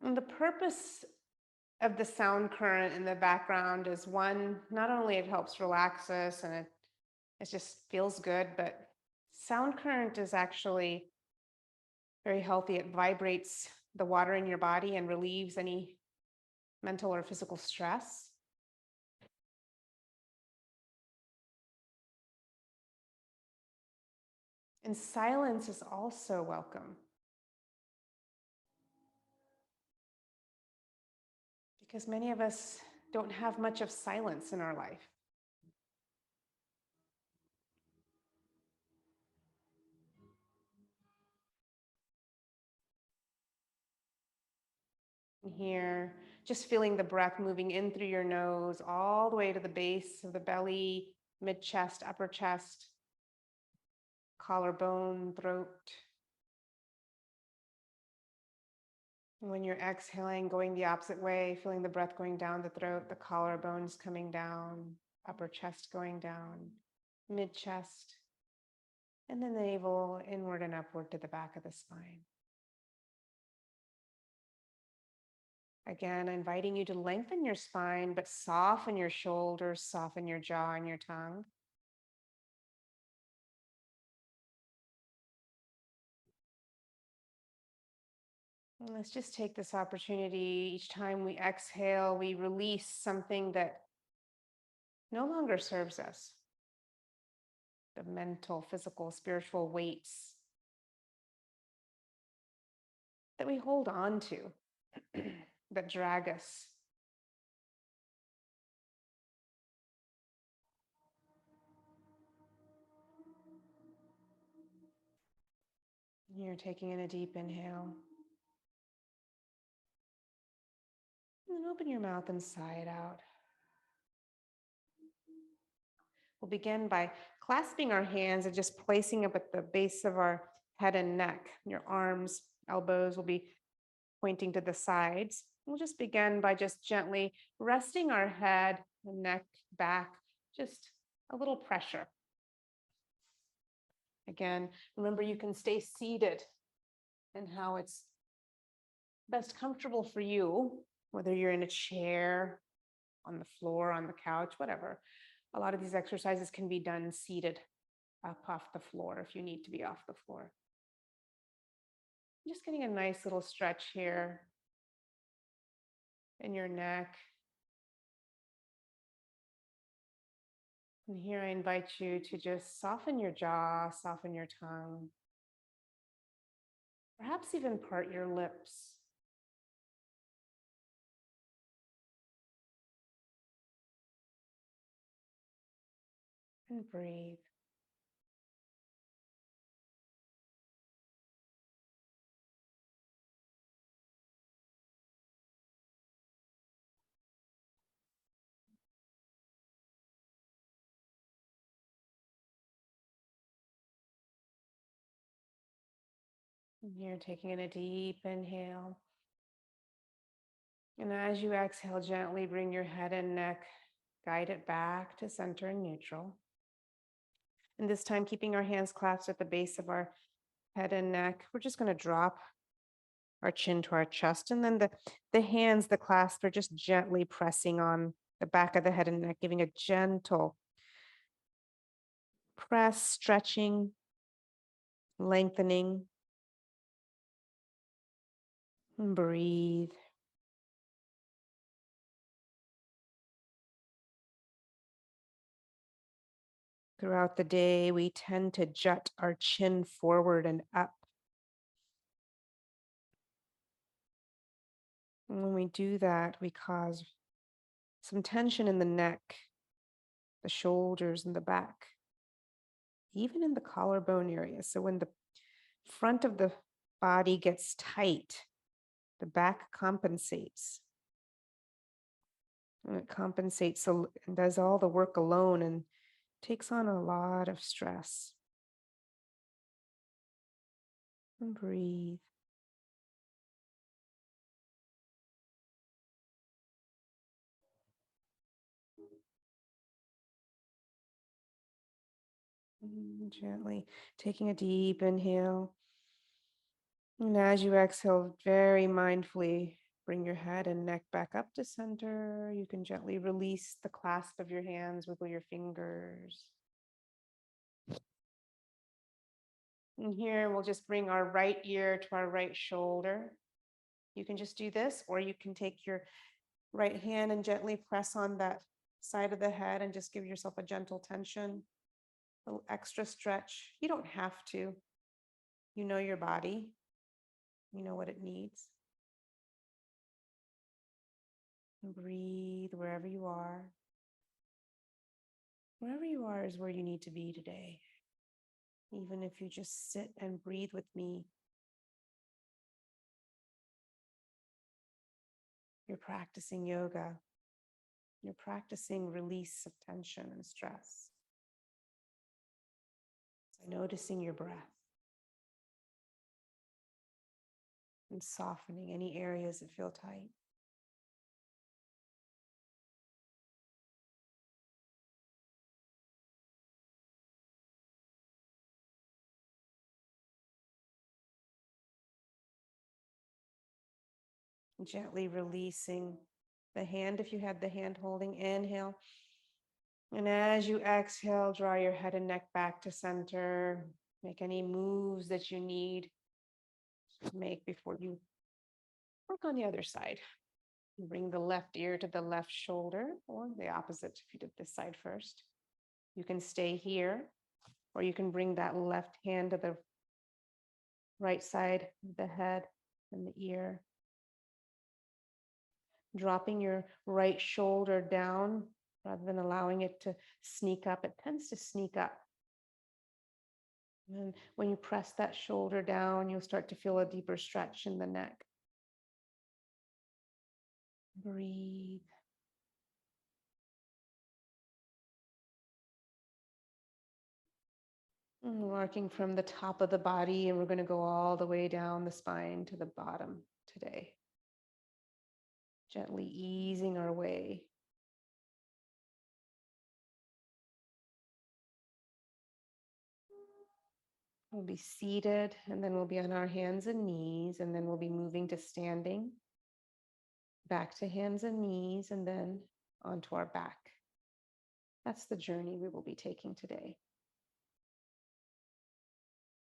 And the purpose of the sound current in the background is one, not only it helps relax us and it just feels good, but sound current is actually very healthy. It vibrates the water in your body and relieves any mental or physical stress. And silence is also welcome because many of us don't have much of silence in our life. And here, just feeling the breath moving in through your nose all the way to the base of the belly, mid chest, upper chest, collarbone, throat. And when you're exhaling, going the opposite way, feeling the breath going down the throat, the collarbones coming down, upper chest going down, mid chest, and then the navel inward and upward to the back of the spine. Again, inviting you to lengthen your spine, but soften your shoulders, soften your jaw and your tongue. And let's just take this opportunity. Each time we exhale, we release something that no longer serves us, the mental, physical, spiritual weights that we hold on to, that drag us. You're taking in a deep inhale. And then open your mouth and sigh it out. We'll begin by clasping our hands and just placing them at the base of our head and neck. Your arms, elbows will be pointing to the sides. We'll just begin by just gently resting our head and neck back, just a little pressure. Again, remember you can stay seated and how it's best comfortable for you, whether you're in a chair, on the floor, on the couch, whatever. A lot of these exercises can be done seated up off the floor if you need to be off the floor. Just getting a nice little stretch here in your neck. And here I invite you to just soften your jaw, soften your tongue, perhaps even part your lips. And breathe. And here, taking in a deep inhale. And as you exhale, gently bring your head and neck, guide it back to center and neutral. And this time, keeping our hands clasped at the base of our head and neck, we're just going to drop our chin to our chest. And then the hands, the clasp, are just gently pressing on the back of the head and neck, giving a gentle press, stretching, lengthening. And breathe. Throughout the day, we tend to jut our chin forward and up. And when we do that, we cause some tension in the neck, the shoulders, and the back, even in the collarbone area. So when the front of the body gets tight, the back compensates. And it compensates and does all the work alone and takes on a lot of stress. And breathe. Gently taking a deep inhale. And as you exhale, very mindfully Bring your head and neck back up to center. You can gently release the clasp of your hands, wiggle your fingers. And here we'll just bring our right ear to our right shoulder. You can just do this, or you can take your right hand and gently press on that side of the head and just give yourself a gentle tension, a little extra stretch. You don't have to. You know your body, you know what it needs. And breathe wherever you are. Wherever you are is where you need to be today. Even if you just sit and breathe with me, you're practicing yoga. You're practicing release of tension and stress. By noticing your breath and softening any areas that feel tight. Gently releasing the hand if you had the hand holding. Inhale. And as you exhale, draw your head and neck back to center. Make any moves that you need to make before you work on the other side. Bring the left ear to the left shoulder, or the opposite if you did this side first. You can stay here, or you can bring that left hand to the right side of the head and the ear. Dropping your right shoulder down rather than allowing it to sneak up. It tends to sneak up. And when you press that shoulder down, you'll start to feel a deeper stretch in the neck. Breathe. Working from the top of the body, and we're going to go all the way down the spine to the bottom today. Gently easing our way. We'll be seated, and then we'll be on our hands and knees, and then we'll be moving to standing. Back to hands and knees, and then onto our back. That's the journey we will be taking today.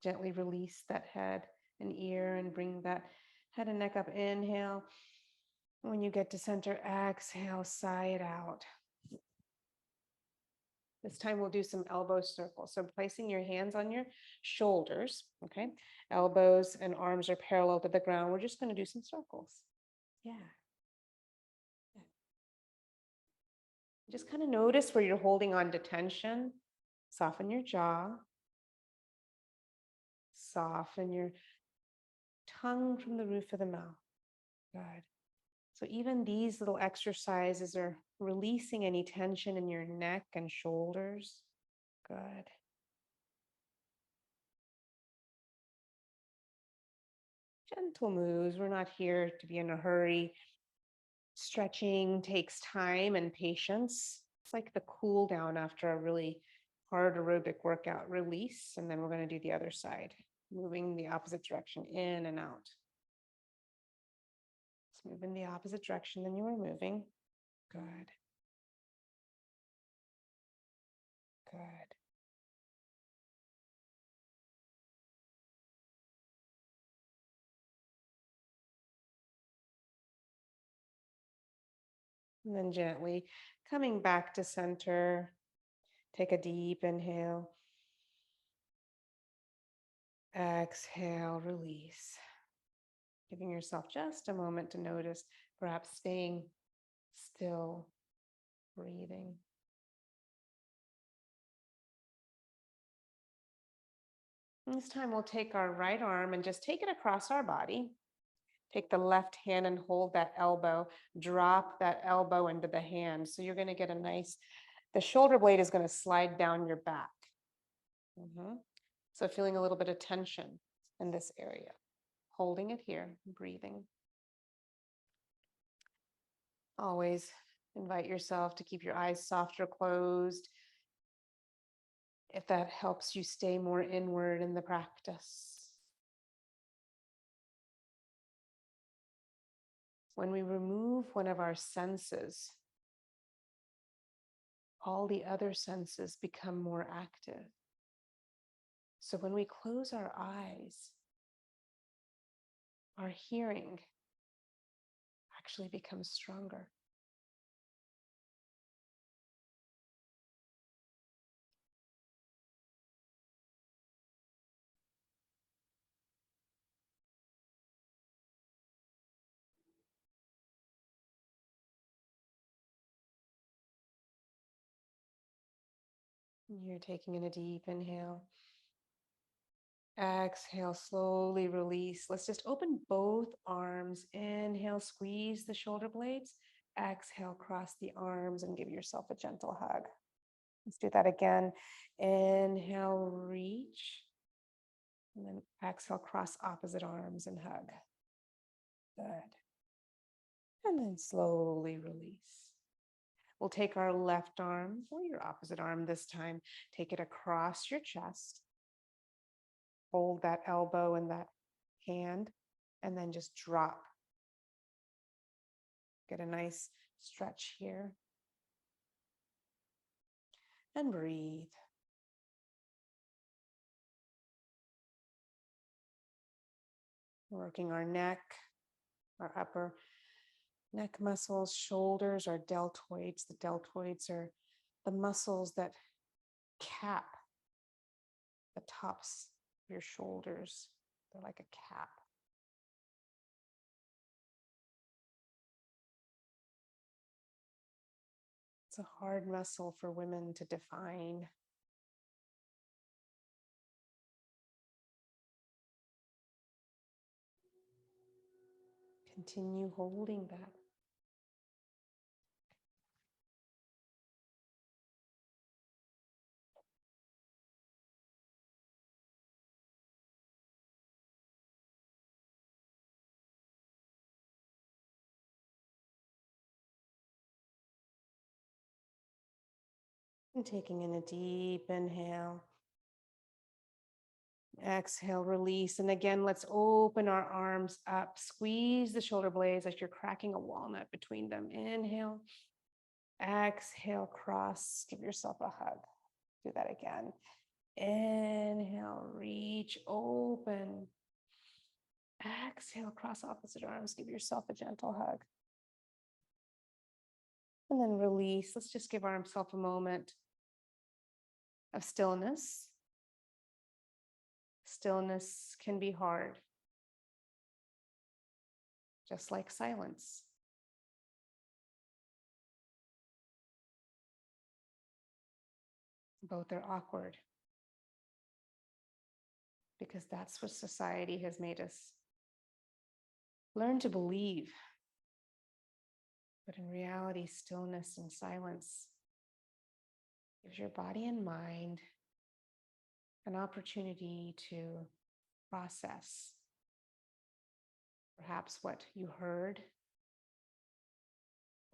Gently release that head and ear and bring that head and neck up. Inhale. When you get to center, exhale, sigh it out. This time we'll do some elbow circles. So placing your hands on your shoulders, okay? Elbows and arms are parallel to the ground. We're just going to do some circles. Yeah. Just kind of notice where you're holding on to tension. Soften your jaw. Soften your tongue from the roof of the mouth. Good. So even these little exercises are releasing any tension in your neck and shoulders. Good. Gentle moves. We're not here to be in a hurry. Stretching takes time and patience. It's like the cool down after a really hard aerobic workout. Release, and then we're going to do the other side, moving the opposite direction, in and out. Let's move in the opposite direction than you were moving. Good. Good. And then gently coming back to center. Take a deep inhale. Exhale, release. Giving yourself just a moment to notice, perhaps staying still, breathing. And this time we'll take our right arm and just take it across our body. Take the left hand and hold that elbow. Drop that elbow into the hand. So you're going to get a nice, the shoulder blade is going to slide down your back. So feeling a little bit of tension in this area. Holding it here, breathing. Always invite yourself to keep your eyes soft or closed if that helps you stay more inward in the practice. When we remove one of our senses, all the other senses become more active. So when we close our eyes, our hearing actually becomes stronger. You're taking in a deep inhale. Exhale, slowly release. Let's just open both arms. Inhale, squeeze the shoulder blades. Exhale, cross the arms and give yourself a gentle hug. Let's do that again. Inhale, reach. And then exhale, cross opposite arms and hug. Good. And then slowly release. We'll take our left arm or your opposite arm this time. Take it across your chest. Hold that elbow and that hand, and then just drop. Get a nice stretch here. And breathe. Working our neck, our upper neck muscles, shoulders, our deltoids. The deltoids are the muscles that cap the tops of your shoulders. They're like a cap. It's a hard muscle for women to define. Continue holding that. And taking in a deep inhale. Exhale, release. And again, let's open our arms up. Squeeze the shoulder blades like you're cracking a walnut between them. Inhale. Exhale, cross. Give yourself a hug. Do that again. Inhale, reach, open. Exhale, cross opposite arms. Give yourself a gentle hug. And then release. Let's just give ourselves a moment of stillness. Stillness can be hard, just like silence. Both are awkward because that's what society has made us learn to believe. But in reality, stillness and silence gives your body and mind an opportunity to process perhaps what you heard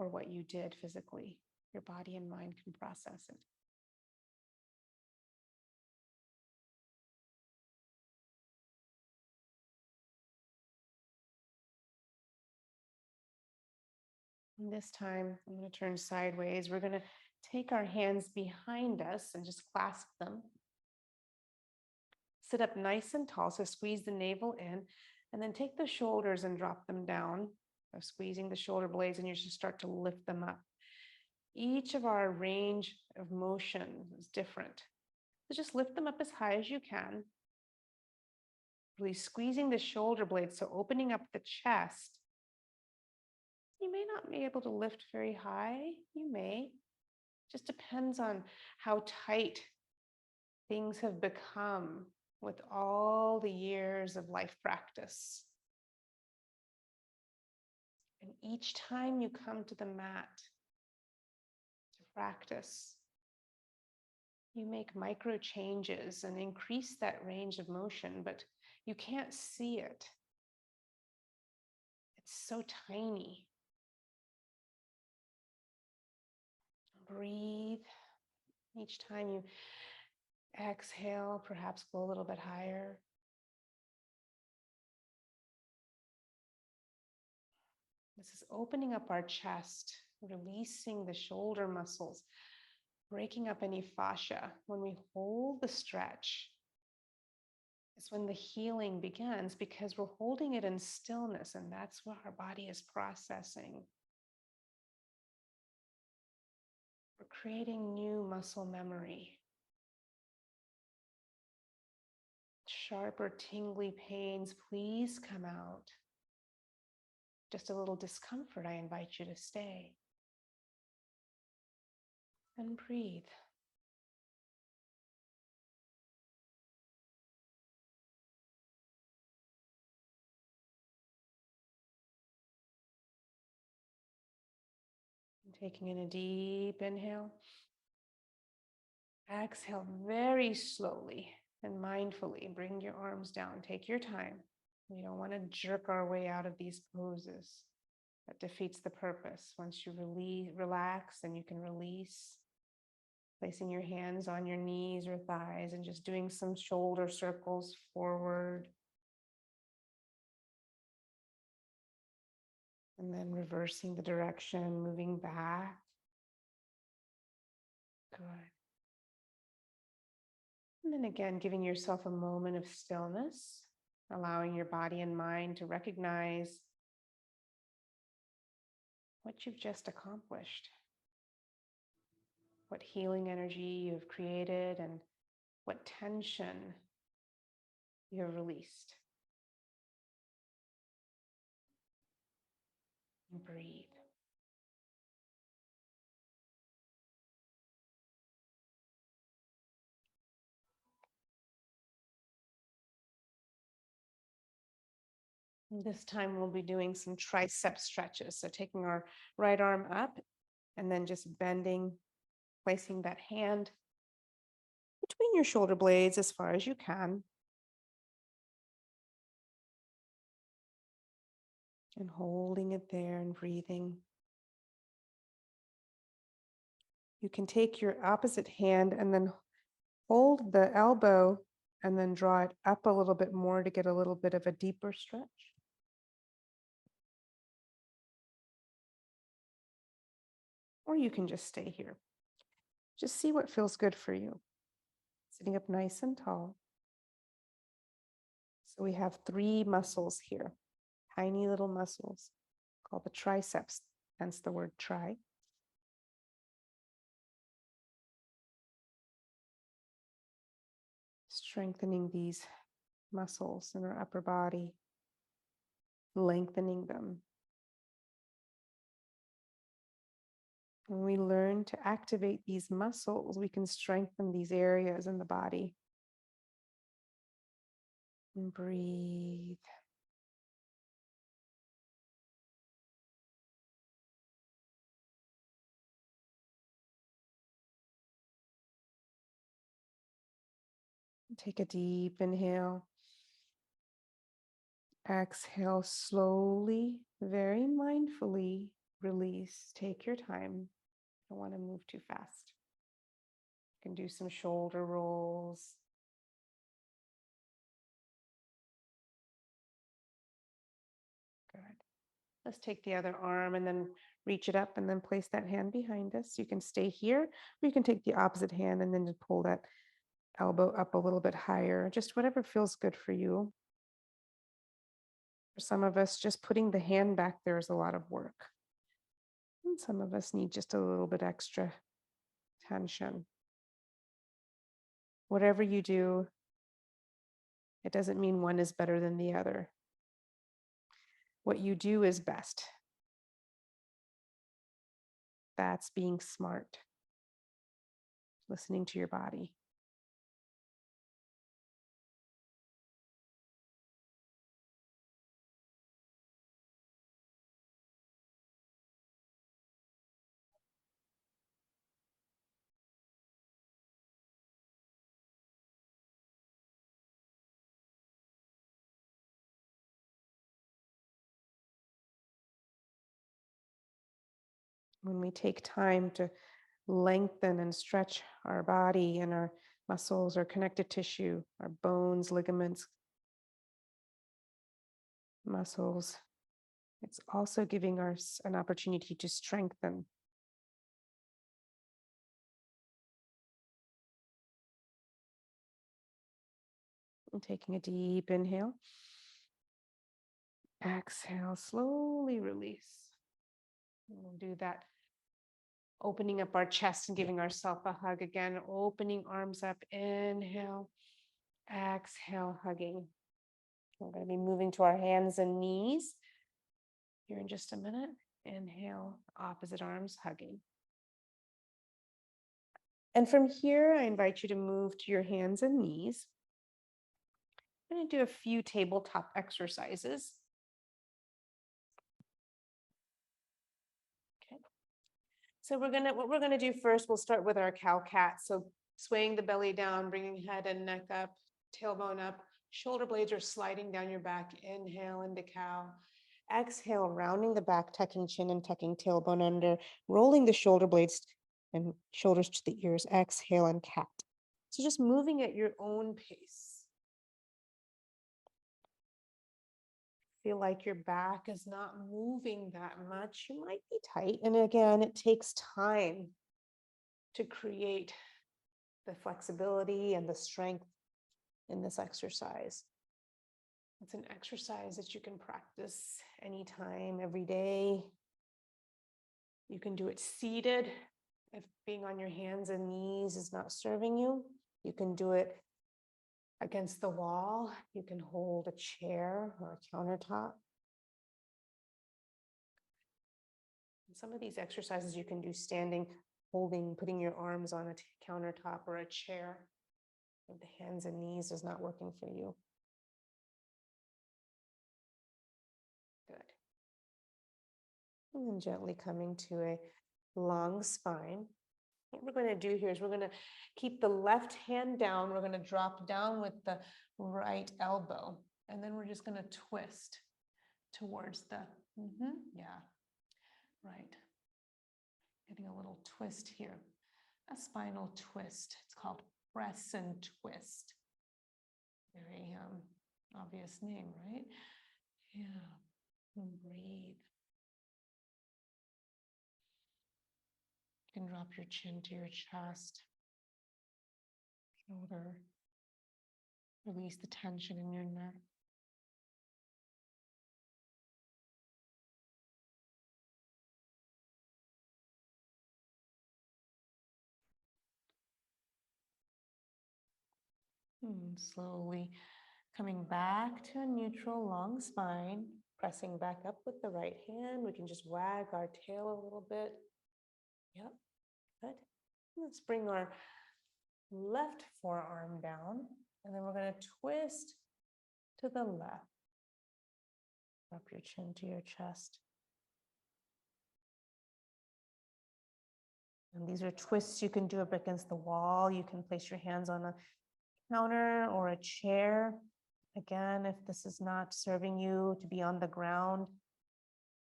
or what you did physically. Your body and mind can process it. And this time, I'm going to turn sideways. We're going to take our hands behind us and just clasp them. Sit up nice and tall, so squeeze the navel in, and then take the shoulders and drop them down. So squeezing the shoulder blades, and you should start to lift them up. Each of our range of motion is different. So just lift them up as high as you can. Really squeezing the shoulder blades, so opening up the chest. You may not be able to lift very high. You may. Just depends on how tight things have become with all the years of life practice. And each time you come to the mat to practice, you make micro changes and increase that range of motion, but you can't see it. It's so tiny. Breathe. Each time you exhale, perhaps go a little bit higher. This is opening up our chest, releasing the shoulder muscles, breaking up any fascia. When we hold the stretch, it's when the healing begins because we're holding it in stillness, and that's what our body is processing. We're creating new muscle memory. Sharp or tingly pains, please come out. Just a little discomfort, I invite you to stay. And breathe. Taking in a deep inhale. Exhale very slowly and mindfully. Bring your arms down. Take your time. We don't want to jerk our way out of these poses. That defeats the purpose. Once you relax, and you can release, placing your hands on your knees or thighs and just doing some shoulder circles forward. And then reversing the direction, moving back. Good. And then again, giving yourself a moment of stillness, allowing your body and mind to recognize what you've just accomplished, what healing energy you've created, and what tension you have released. And breathe. This time we'll be doing some tricep stretches. So taking our right arm up and then just bending, placing that hand between your shoulder blades as far as you can. And holding it there and breathing. You can take your opposite hand and then hold the elbow and then draw it up a little bit more to get a little bit of a deeper stretch. Or you can just stay here. Just see what feels good for you. Sitting up nice and tall. So we have 3 muscles here, tiny little muscles called the triceps, hence the word tri. Strengthening these muscles in our upper body, lengthening them. When we learn to activate these muscles, we can strengthen these areas in the body. And breathe. Take a deep inhale. Exhale slowly, very mindfully. Release. Take your time. Don't want to move too fast. You can do some shoulder rolls. Good. Let's take the other arm and then reach it up and then place that hand behind us. You can stay here, or you can take the opposite hand and then just pull that elbow up a little bit higher, just whatever feels good for you. For some of us, just putting the hand back there is a lot of work. And some of us need just a little bit extra tension. Whatever you do, it doesn't mean one is better than the other. What you do is best. That's being smart, listening to your body. When we take time to lengthen and stretch our body and our muscles, our connective tissue, our bones, ligaments, muscles, It's also giving us an opportunity to strengthen. And taking a deep inhale. Exhale, slowly release. And we'll do that, opening up our chest and giving ourselves a hug again, opening arms up, inhale, exhale, hugging. We're going to be moving to our hands and knees here in just a minute. Inhale, opposite arms, hugging. And from here, I invite you to move to your hands and knees. I'm going to do a few tabletop exercises. Okay. So what we're gonna do first, we'll start with our cow cat. So swaying the belly down, bringing head and neck up, tailbone up, shoulder blades are sliding down your back. Inhale into cow. Exhale, rounding the back, tucking chin and tucking tailbone under, rolling the shoulder blades and shoulders to the ears. Exhale and cat. So just moving at your own pace. Feel like your back is not moving that much, you might be tight. And again, it takes time to create the flexibility and the strength in this exercise. It's an exercise that you can practice anytime, every day. You can do it seated. If being on your hands and knees is not serving you, you can do it against the wall. You can hold a chair or a countertop. Some of these exercises you can do standing, holding, putting your arms on a countertop or a chair. If the hands and knees is not working for you. Good. And then gently coming to a long spine. What we're going to do here is we're going to keep the left hand down. We're going to drop down with the right elbow. And then we're just going to twist towards the, yeah, right. Getting a little twist here. A spinal twist. It's called press and twist. Very obvious name, right? Yeah. And breathe. You can drop your chin to your chest, shoulder. Release the tension in your neck. And slowly coming back to a neutral long spine, pressing back up with the right hand. We can just wag our tail a little bit. Yep, good. Let's bring our left forearm down, and then we're going to twist to the left. Drop your chin to your chest. And these are twists you can do up against the wall. You can place your hands on a counter or a chair. Again, if this is not serving you to be on the ground,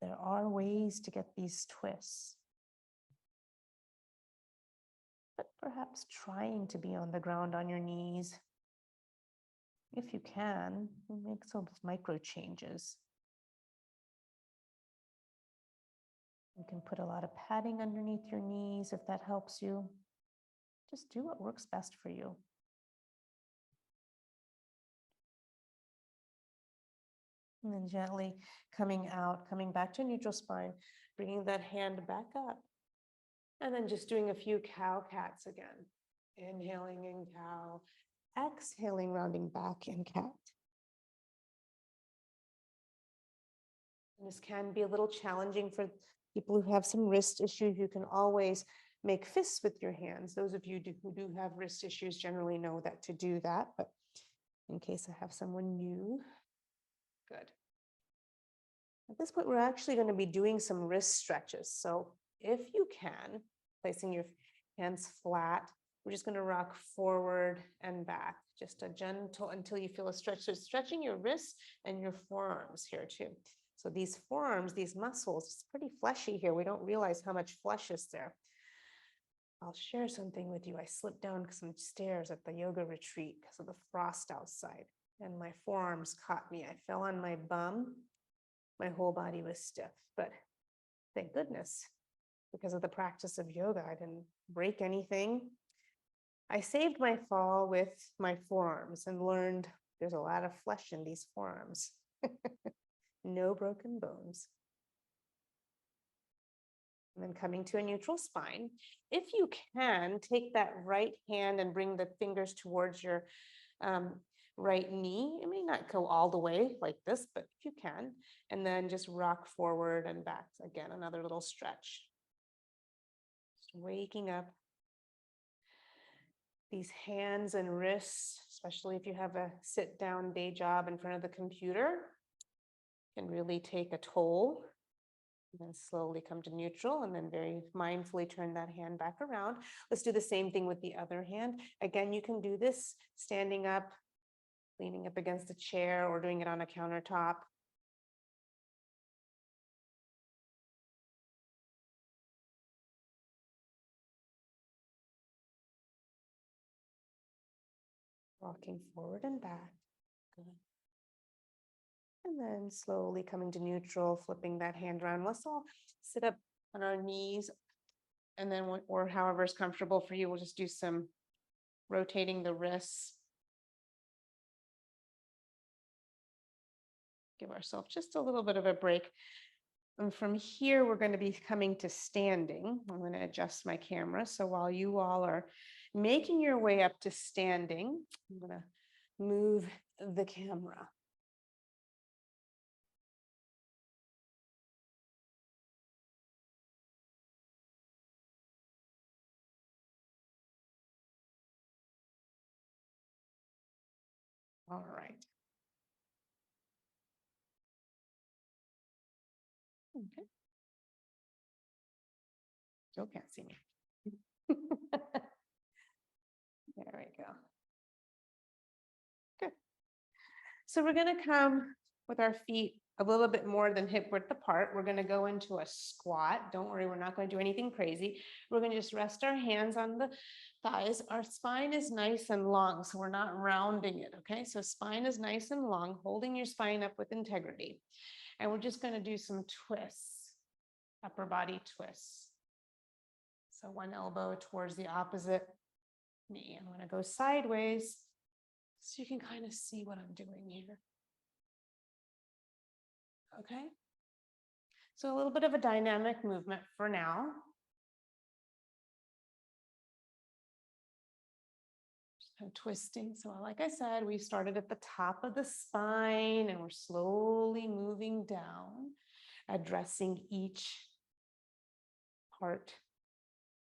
there are ways to get these twists. But perhaps trying to be on the ground on your knees, if you can, make some micro changes. You can put a lot of padding underneath your knees if that helps you. Just do what works best for you. And then gently coming out, coming back to neutral spine, bringing that hand back up. And then just doing a few cow cats again. Inhaling in cow, exhaling, rounding back in cat. And this can be a little challenging for people who have some wrist issues. You can always make fists with your hands. Those of you who do have wrist issues generally know that to do that, but in case I have someone new, good. At this point, we're actually going to be doing some wrist stretches. So if you can, placing your hands flat, we're just going to rock forward and back, just a gentle until you feel a stretch. So stretching your wrists and your forearms here too. So these forearms, these muscles, it's pretty fleshy here. We don't realize how much flesh is there. I'll share something with you. I slipped down some stairs at the yoga retreat because of the frost outside, and my forearms caught me. I fell on my bum my whole body was stiff, but thank goodness, because of the practice of yoga, I didn't break anything. I saved my fall with my forearms and learned there's a lot of flesh in these forearms. No broken bones. And then coming to a neutral spine. If you can, take that right hand and bring the fingers towards your right knee. It may not go all the way like this, but if you can, and then just rock forward and back. Again, another little stretch. Just waking up. These hands and wrists, especially if you have a sit down day job in front of the computer, can really take a toll. And then slowly come to neutral and then very mindfully turn that hand back around. Let's do the same thing with the other hand. Again, you can do this standing up, leaning up against a chair, or doing it on a countertop. Walking forward and back. Good. And then slowly coming to neutral, flipping that hand around. Let's all sit up on our knees. And then, or however is comfortable for you, we'll just do some rotating the wrists. Give ourselves just a little bit of a break. And from here, we're going to be coming to standing. I'm going to adjust my camera. So while you all are making your way up to standing, I'm going to move the camera. All right. Okay. Still can't see me. There we go. Good. So we're going to come with our feet a little bit more than hip width apart. We're going to go into a squat. Don't worry, we're not going to do anything crazy. We're going to just rest our hands on the thighs. Our spine is nice and long, so we're not rounding it, okay? So spine is nice and long, holding your spine up with integrity. And we're just going to do some twists, upper body twists. So one elbow towards the opposite knee. I'm going to go sideways so you can kind of see what I'm doing here. Okay. So a little bit of a dynamic movement for now. Just twisting. So like I said, we started at the top of the spine and we're slowly moving down, addressing each part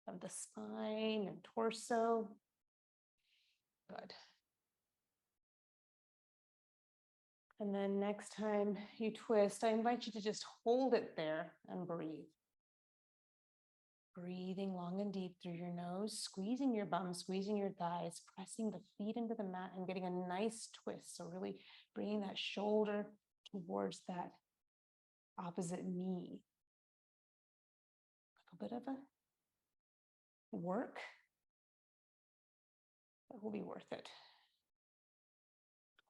of the spine and torso. Good. And then next time you twist, I invite you to just hold it there and breathe. Breathing long and deep through your nose, squeezing your bum, squeezing your thighs, pressing the feet into the mat and getting a nice twist. So really bringing that shoulder towards that opposite knee. A bit of a work, that will be worth it.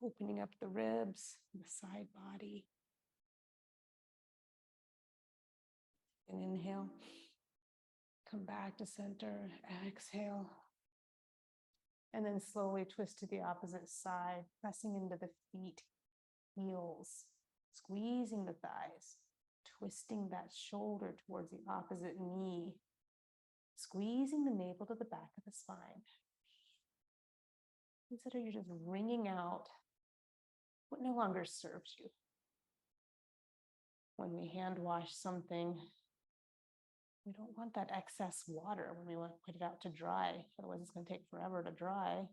Opening up the ribs, the side body. And inhale. Come back to center, exhale. And then slowly twist to the opposite side, pressing into the feet, heels, squeezing the thighs, twisting that shoulder towards the opposite knee, squeezing the navel to the back of the spine. Consider you're just wringing out what no longer serves you. When we hand wash something, we don't want that excess water when we want to put it out to dry. Otherwise, it's going to take forever to dry.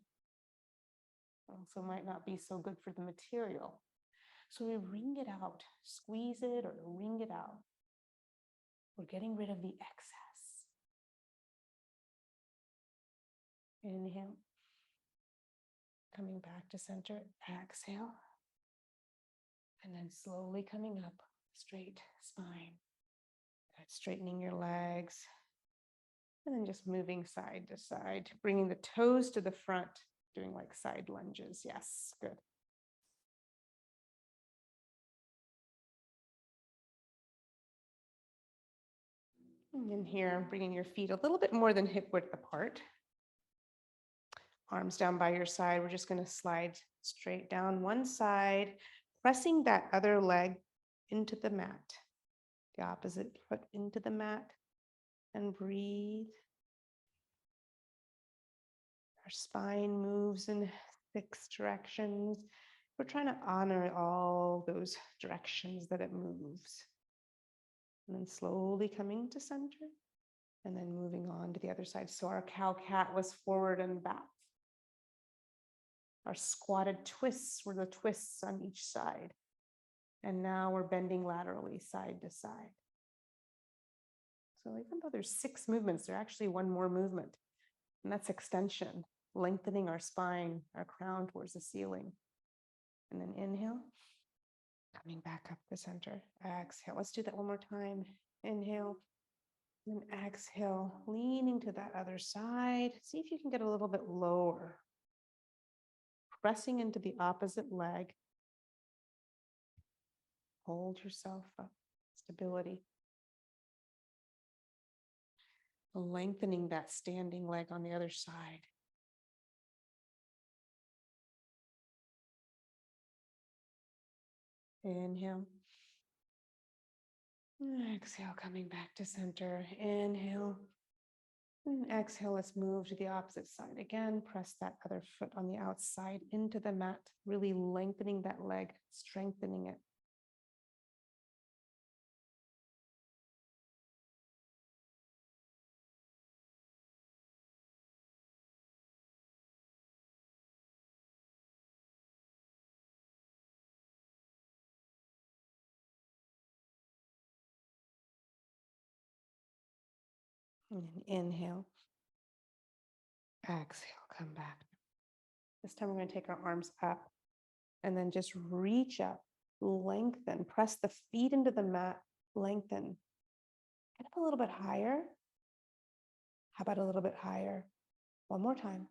Also might not be so good for the material. So we wring it out, squeeze it or wring it out. We're getting rid of the excess. Inhale. Coming back to center, exhale. And then slowly coming up, straight spine. Straightening your legs. And then just moving side to side, bringing the toes to the front, doing like side lunges. Yes, good. And in here, bringing your feet a little bit more than hip width apart. Arms down by your side. We're just going to slide straight down one side, pressing that other leg into the mat. The opposite foot into the mat, and breathe. Our spine moves in 6 directions. We're trying to honor all those directions that it moves. And then slowly coming to center, and then moving on to the other side. So our cow cat was forward and back. Our squatted twists were the twists on each side. And now we're bending laterally side to side. So even though there's 6 movements, there's actually one more movement, and that's extension, lengthening our spine, our crown towards the ceiling. And then inhale, coming back up the center. Exhale. Let's do that one more time. Inhale, and exhale, leaning to that other side. See if you can get a little bit lower. Pressing into the opposite leg. Hold yourself up. Stability. Lengthening that standing leg on the other side. Inhale. Exhale, coming back to center. Inhale. And exhale, let's move to the opposite side again. Press that other foot on the outside into the mat, really lengthening that leg, strengthening it. And then inhale. Exhale, come back. This time we're going to take our arms up and then just reach up, lengthen, press the feet into the mat, lengthen. Get up a little bit higher. How about a little bit higher? One more time.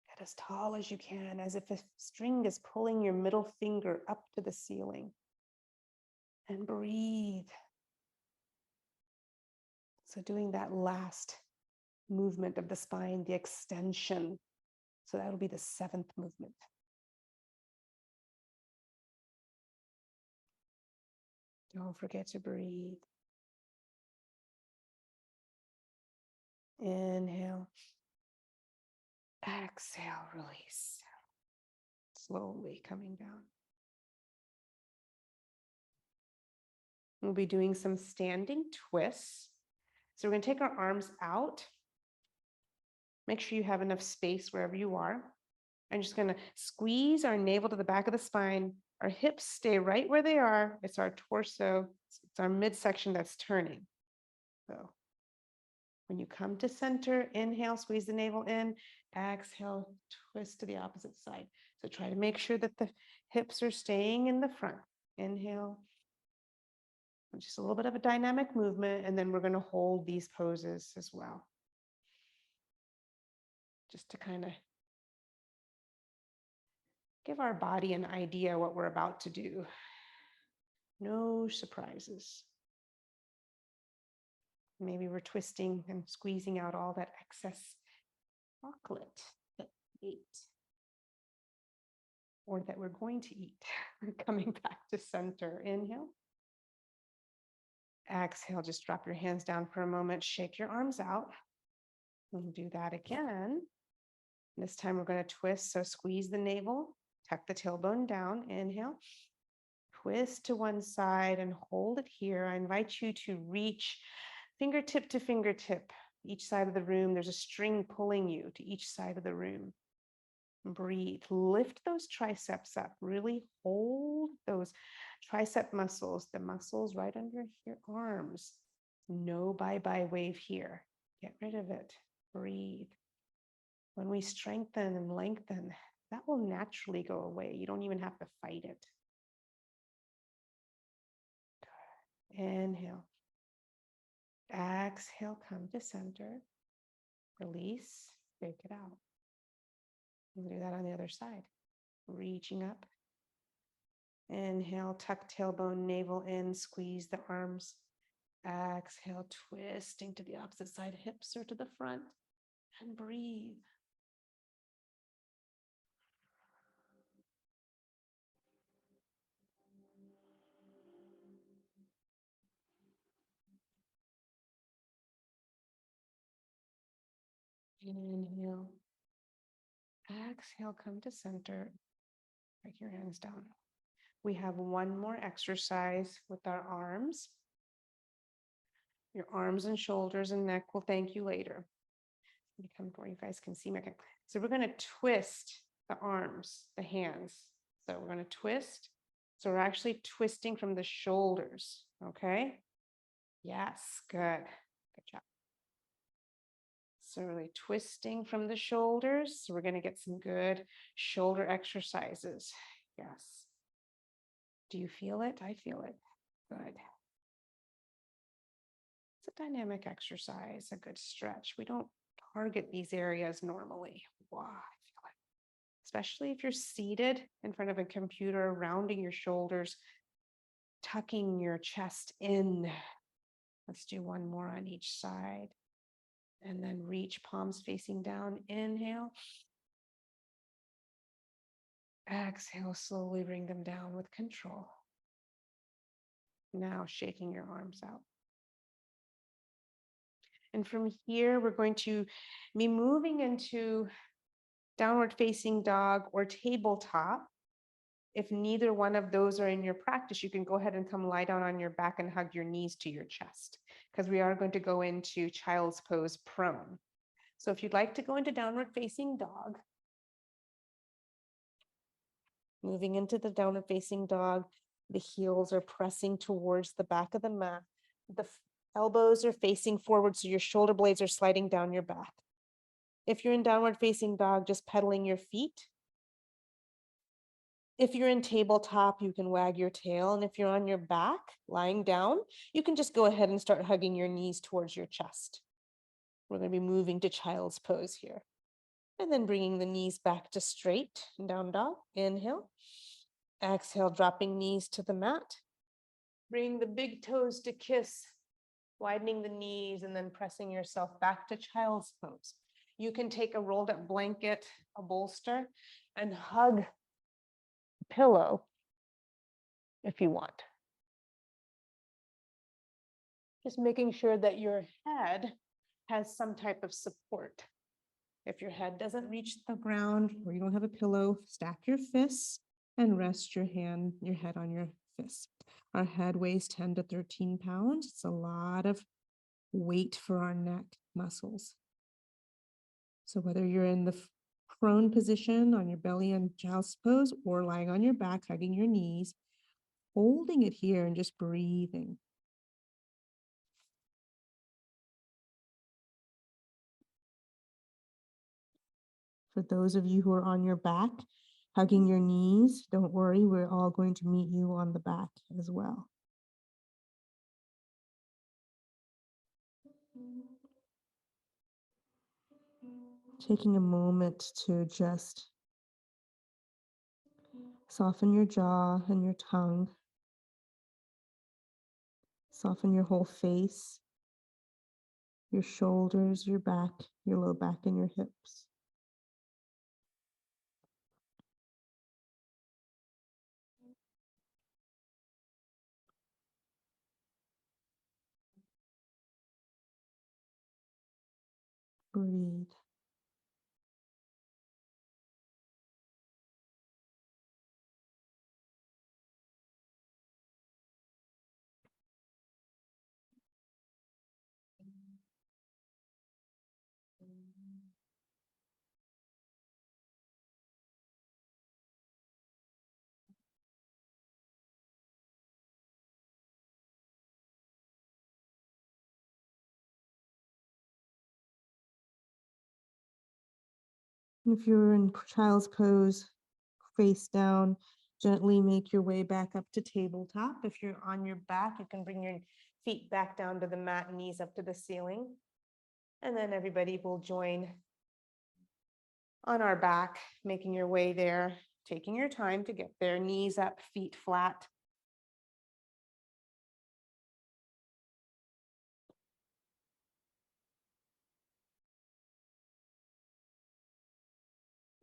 Get as tall as you can, as if a string is pulling your middle finger up to the ceiling. And breathe. So doing that last movement of the spine, the extension. So that'll be the 7th movement. Don't forget to breathe. Inhale. Exhale, release. Slowly coming down. We'll be doing some standing twists. So we're going to take our arms out. Make sure you have enough space wherever you are. I'm just going to squeeze our navel to the back of the spine. Our hips stay right where they are. It's our torso. It's our midsection that's turning. So when you come to center, inhale, squeeze the navel in. Exhale, twist to the opposite side. So try to make sure that the hips are staying in the front. Inhale. Just a little bit of a dynamic movement, and then we're going to hold these poses as well. Just to kind of give our body an idea what we're about to do. No surprises. Maybe we're twisting and squeezing out all that excess chocolate that we ate or that we're going to eat. Coming back to center. Inhale. Exhale, just drop your hands down for a moment. Shake your arms out. We'll do that again. This time we're going to twist. So squeeze the navel, tuck the tailbone down. Inhale. Twist to one side and hold it here. I invite you to reach fingertip to fingertip. Each side of the room, there's a string pulling you to each side of the room. Breathe. Lift those triceps up. Really hold those tricep muscles, the muscles right under your arms. No bye-bye wave here. Get rid of it. Breathe. When we strengthen and lengthen, that will naturally go away. You don't even have to fight it. Inhale. Exhale, come to center. Release, shake it out. We'll do that on the other side. Reaching up. Inhale, tuck tailbone, navel in, squeeze the arms. Exhale, twisting to the opposite side, hips are to the front, and breathe. Inhale. Exhale, come to center. Break your hands down. We have one more exercise with our arms. Your arms and shoulders and neck will thank you later. Come where you guys can see me. Okay. So we're going to twist the arms, the hands. So we're going to twist. So we're actually twisting from the shoulders. Okay. Yes. Good. Good job. So really twisting from the shoulders. So we're going to get some good shoulder exercises. Yes. Do you feel it? I feel it. Good. It's a dynamic exercise, a good stretch. We don't target these areas normally. Wow, I feel it. Especially if you're seated in front of a computer, rounding your shoulders, tucking your chest in. Let's do one more on each side. And then reach palms facing down. Inhale. Exhale, slowly bring them down with control. Now shaking your arms out. And from here, we're going to be moving into downward facing dog or tabletop. If neither one of those are in your practice, you can go ahead and come lie down on your back and hug your knees to your chest, because we are going to go into child's pose prone. So if you'd like to go into downward facing dog, moving into the downward facing dog, the heels are pressing towards the back of the mat. The elbows are facing forward, so your shoulder blades are sliding down your back. If you're in downward facing dog, just pedaling your feet. If you're in tabletop, you can wag your tail. And if you're on your back, lying down, you can just go ahead and start hugging your knees towards your chest. We're going to be moving to child's pose here. And then bringing the knees back to straight, down dog. Inhale. Exhale, dropping knees to the mat. Bring the big toes to kiss, widening the knees and then pressing yourself back to child's pose. You can take a rolled up blanket, a bolster, and hug pillow if you want. Just making sure that your head has some type of support. If your head doesn't reach the ground or you don't have a pillow, stack your fists and rest your head on your fist. Our head weighs 10 to 13 pounds. It's a lot of weight for our neck muscles. So whether you're in the prone position on your belly and child's pose or lying on your back, hugging your knees, holding it here and just breathing. For those of you who are on your back, hugging your knees, don't worry, we're all going to meet you on the back as well. Taking a moment to just soften your jaw and your tongue. Soften your whole face, your shoulders, your back, your low back, and your hips. Breathe. If you're in child's pose, face down, gently make your way back up to tabletop. If you're on your back, you can bring your feet back down to the mat, knees up to the ceiling. And then everybody will join on our back, making your way there, taking your time to get there, knees up, feet flat.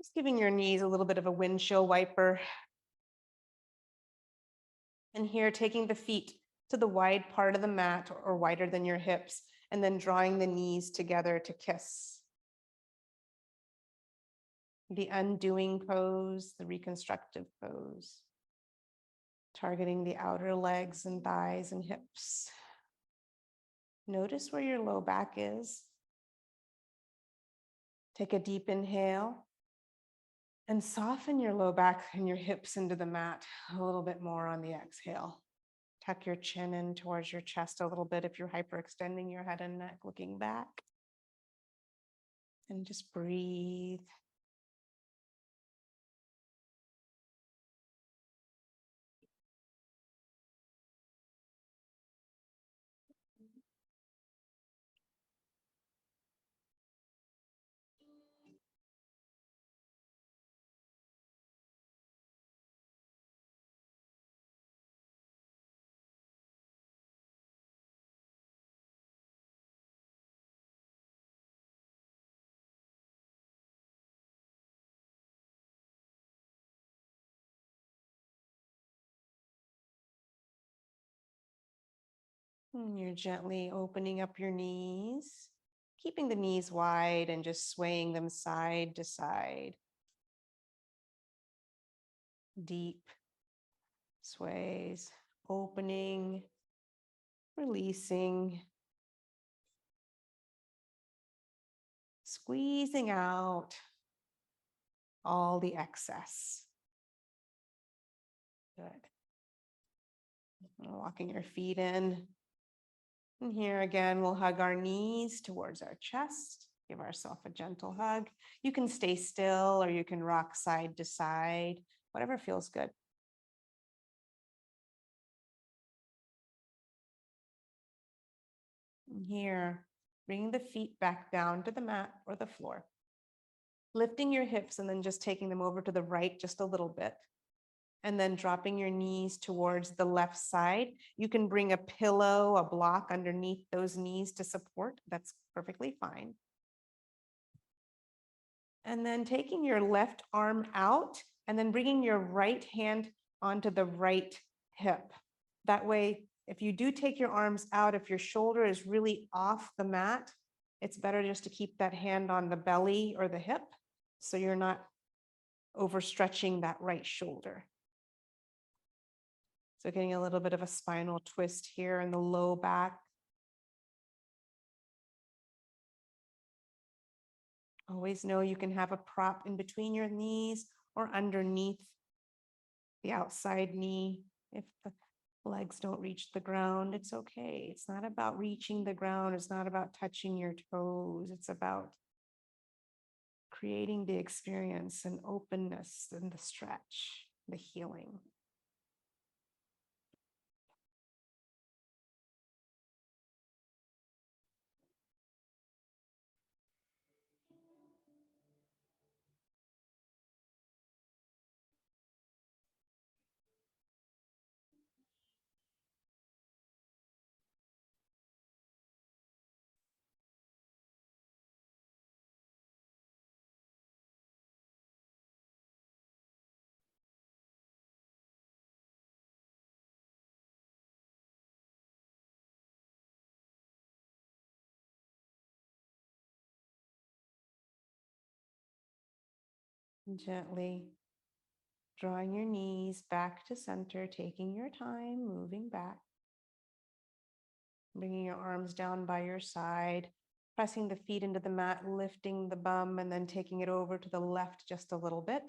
Just giving your knees a little bit of a windshield wiper. And here, taking the feet to the wide part of the mat or wider than your hips, and then drawing the knees together to kiss. The undoing pose, the reconstructive pose, targeting the outer legs and thighs and hips. Notice where your low back is. Take a deep inhale and soften your low back and your hips into the mat a little bit more on the exhale. Tuck your chin in towards your chest a little bit if you're hyperextending your head and neck, looking back. And just breathe. And you're gently opening up your knees, keeping the knees wide and just swaying them side to side. Deep sways, opening, releasing, squeezing out all the excess. Good. Walking your feet in. And here again, we'll hug our knees towards our chest. Give ourselves a gentle hug. You can stay still or you can rock side to side, whatever feels good. And here, bringing the feet back down to the mat or the floor. Lifting your hips and then just taking them over to the right just a little bit. And then dropping your knees towards the left side. You can bring a pillow, a block underneath those knees to support. That's perfectly fine. And then taking your left arm out and then bringing your right hand onto the right hip. That way, if you do take your arms out, if your shoulder is really off the mat, it's better just to keep that hand on the belly or the hip so you're not overstretching that right shoulder. So getting a little bit of a spinal twist here in the low back. Always know you can have a prop in between your knees or underneath the outside knee. If the legs don't reach the ground, it's okay. It's not about reaching the ground. It's not about touching your toes. It's about creating the experience and openness and the stretch, the healing. Gently drawing your knees back to center, taking your time, moving back. Bringing your arms down by your side, pressing the feet into the mat, lifting the bum, and then taking it over to the left just a little bit.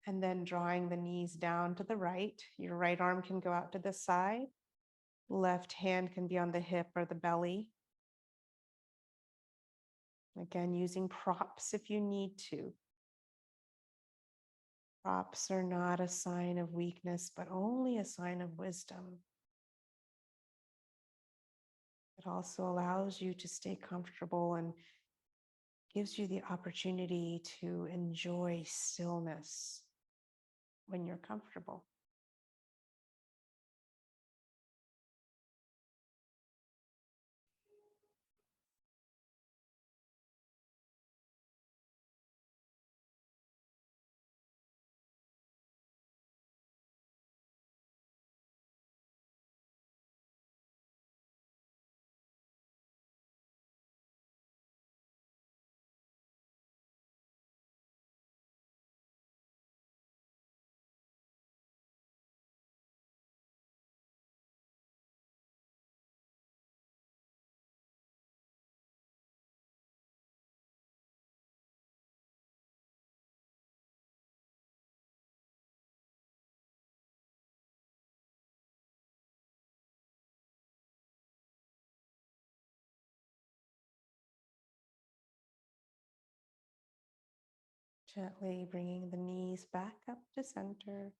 And then drawing the knees down to the right. Your right arm can go out to the side. Left hand can be on the hip or the belly. Again, using props if you need to. Props are not a sign of weakness, but only a sign of wisdom. It also allows you to stay comfortable and gives you the opportunity to enjoy stillness when you're comfortable. Gently bringing the knees back up to center.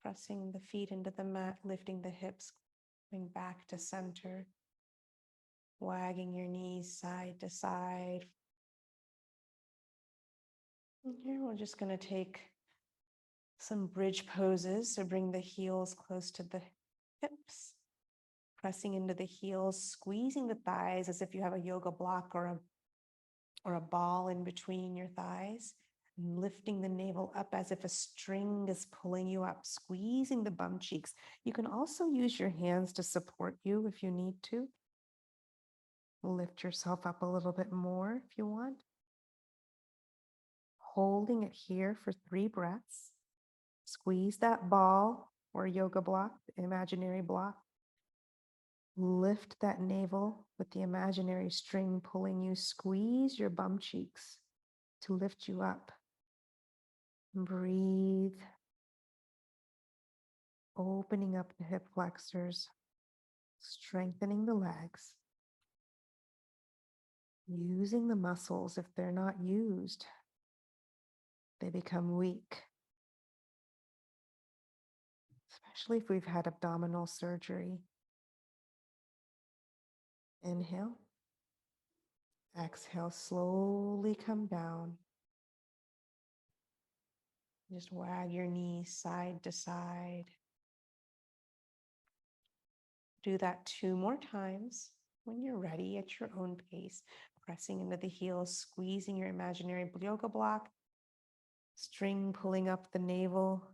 Pressing the feet into the mat, lifting the hips, going back to center. Wagging your knees side to side. And here we're just going to take some bridge poses. So bring the heels close to the hips, pressing into the heels, squeezing the thighs as if you have a yoga block or a ball in between your thighs, and lifting the navel up as if a string is pulling you up, squeezing the bum cheeks. You can also use your hands to support you if you need to. Lift yourself up a little bit more if you want. Holding it here for 3 breaths. Squeeze that ball or yoga block, the imaginary block. Lift that navel with the imaginary string pulling you. Squeeze your bum cheeks to lift you up. Breathe. Opening up the hip flexors, strengthening the legs. Using the muscles. If they're not used, they become weak. Especially if we've had abdominal surgery. Inhale. Exhale, slowly come down. Just wag your knees side to side. Do that 2 more times when you're ready at your own pace. Pressing into the heels, squeezing your imaginary yoga block. String pulling up the navel,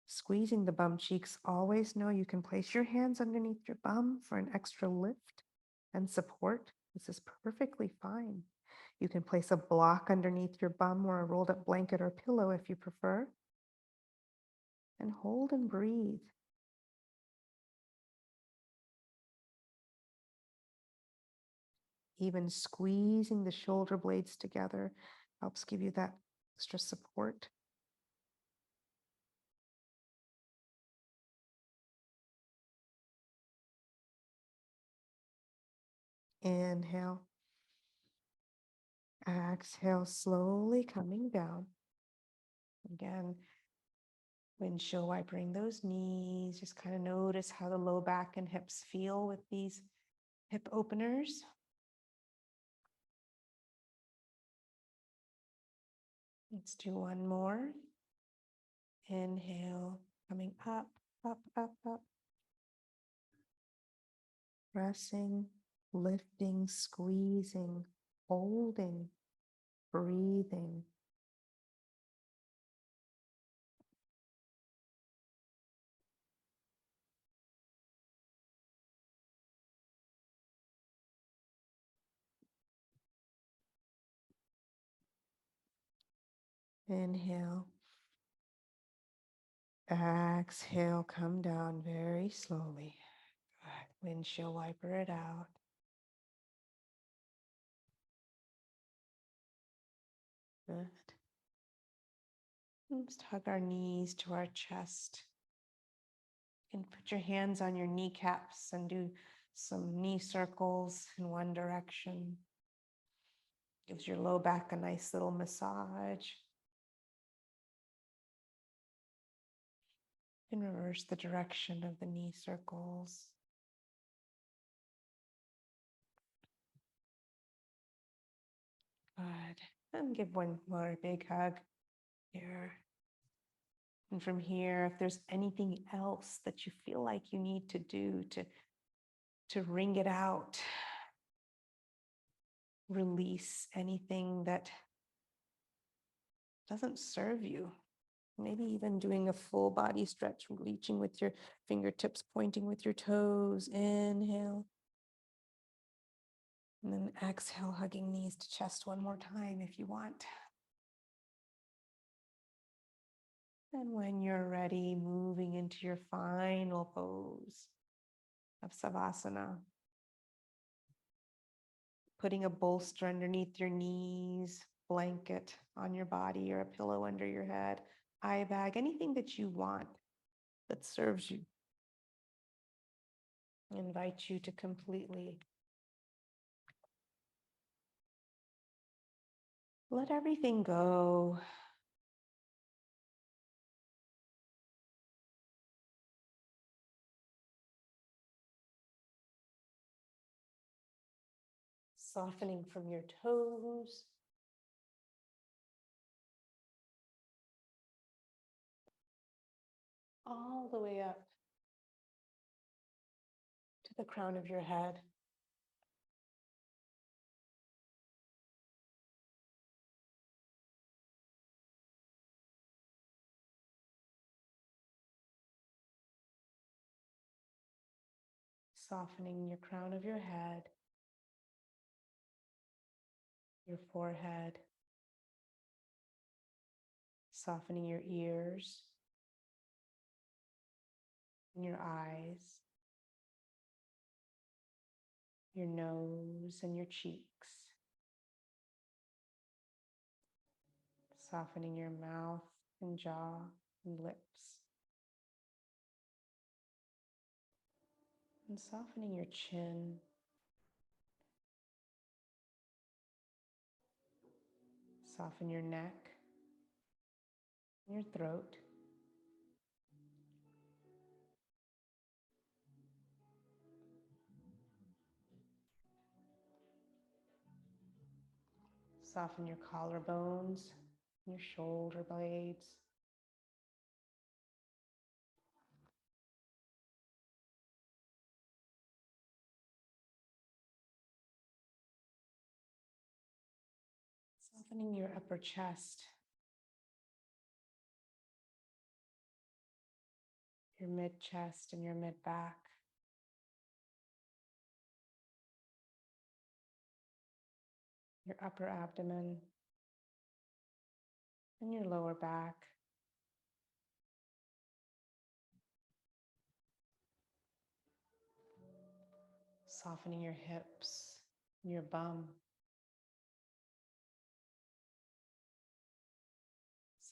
squeezing the bum cheeks. Always know you can place your hands underneath your bum for an extra lift and support. This is perfectly fine. You can place a block underneath your bum or a rolled up blanket or pillow if you prefer. And hold and breathe. Even squeezing the shoulder blades together helps give you that extra support. Inhale. Exhale, slowly coming down. Again, windshield wipering those knees. Just kind of notice how the low back and hips feel with these hip openers. Let's do one more. Inhale, coming up, up, up, up. Pressing, lifting, squeezing, holding, breathing. Inhale. Exhale, come down very slowly. Good. Windshield wiper it out. Good. And just hug our knees to our chest. You can put your hands on your kneecaps and do some knee circles in one direction. Gives your low back a nice little massage. And reverse the direction of the knee circles. Good. And give one more big hug here. And from here, if there's anything else that you feel like you need to do to wring it out, release anything that doesn't serve you. Maybe even doing a full body stretch, reaching with your fingertips, pointing with your toes. Inhale. And then exhale, hugging knees to chest one more time if you want. And when you're ready, moving into your final pose of Savasana. Putting a bolster underneath your knees, blanket on your body, or a pillow under your head, eye bag, anything that you want that serves you. I invite you to completely Let everything go. Softening from your toes all the way up to the crown of your head. Softening your crown of your head, your forehead, softening your ears and your eyes, your nose and your cheeks, softening your mouth and jaw and lips, and softening your chin, soften your neck, your throat, soften your collarbones, your shoulder blades, softening your upper chest, your mid chest and your mid back, your upper abdomen and your lower back, softening your hips, your bum,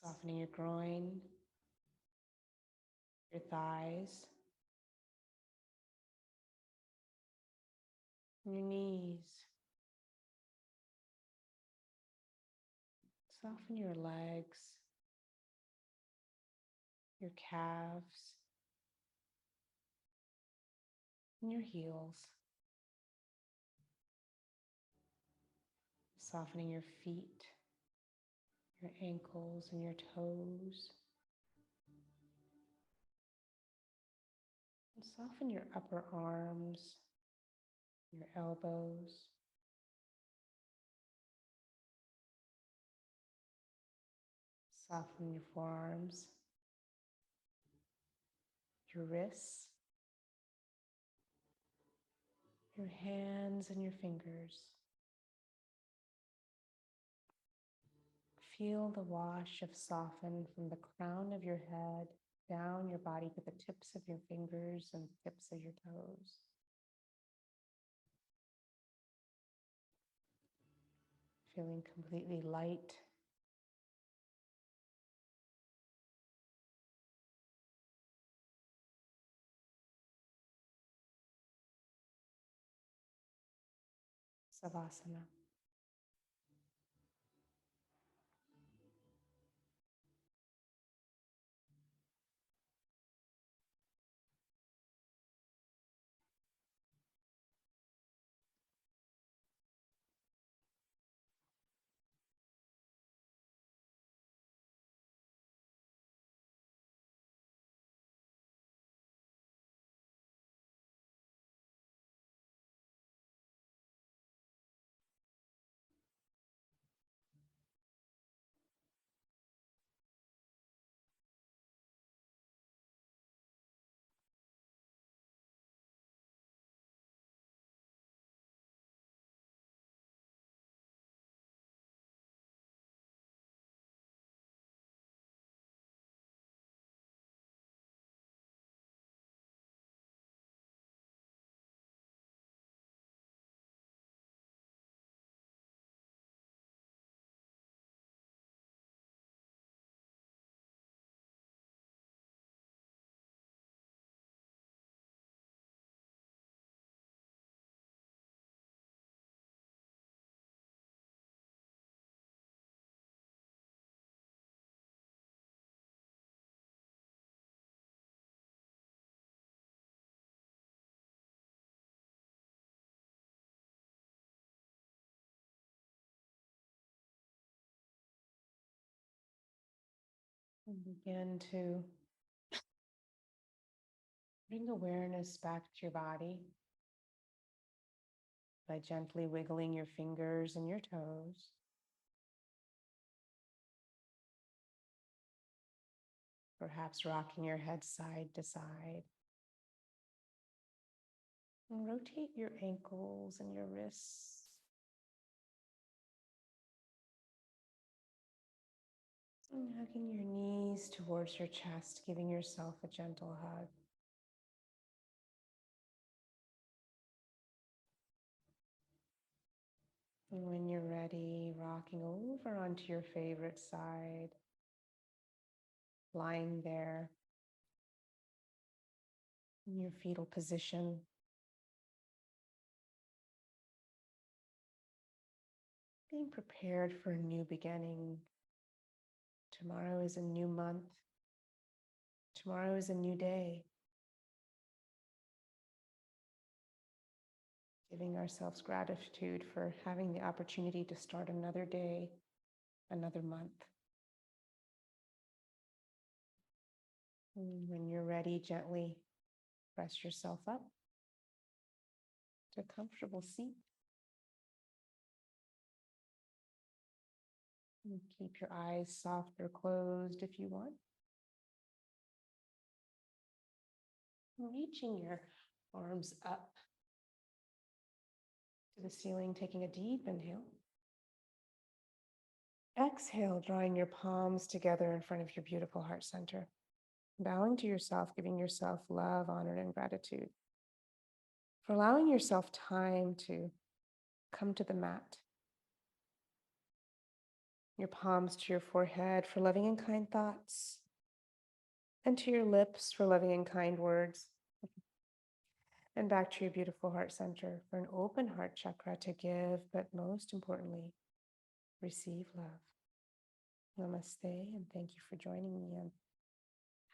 softening your groin, your thighs, and your knees. Soften your legs, your calves, and your heels. Softening your feet, your ankles, and your toes. And soften your upper arms, your elbows. Soften your forearms, your wrists, your hands, and your fingers. Feel the wash of soften from the crown of your head down your body to the tips of your fingers and the tips of your toes. Feeling completely light, Savasana. And begin to bring awareness back to your body by gently wiggling your fingers and your toes. Perhaps rocking your head side to side. And rotate your ankles and your wrists. And hugging your knees towards your chest, giving yourself a gentle hug. And when you're ready, rocking over onto your favorite side, lying there in your fetal position. Being prepared for a new beginning. Tomorrow is a new month. Tomorrow is a new day. Giving ourselves gratitude for having the opportunity to start another day, another month. And when you're ready, gently press yourself up to a comfortable seat. And keep your eyes soft or closed if you want. Reaching your arms up to the ceiling, taking a deep inhale. Exhale, drawing your palms together in front of your beautiful heart center. Bowing to yourself, giving yourself love, honor, and gratitude for allowing yourself time to come to the mat. Your palms to your forehead for loving and kind thoughts, and to your lips for loving and kind words. And back to your beautiful heart center for an open heart chakra to give, but most importantly, receive love. Namaste, and thank you for joining me, and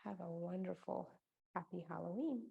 have a wonderful, happy Halloween.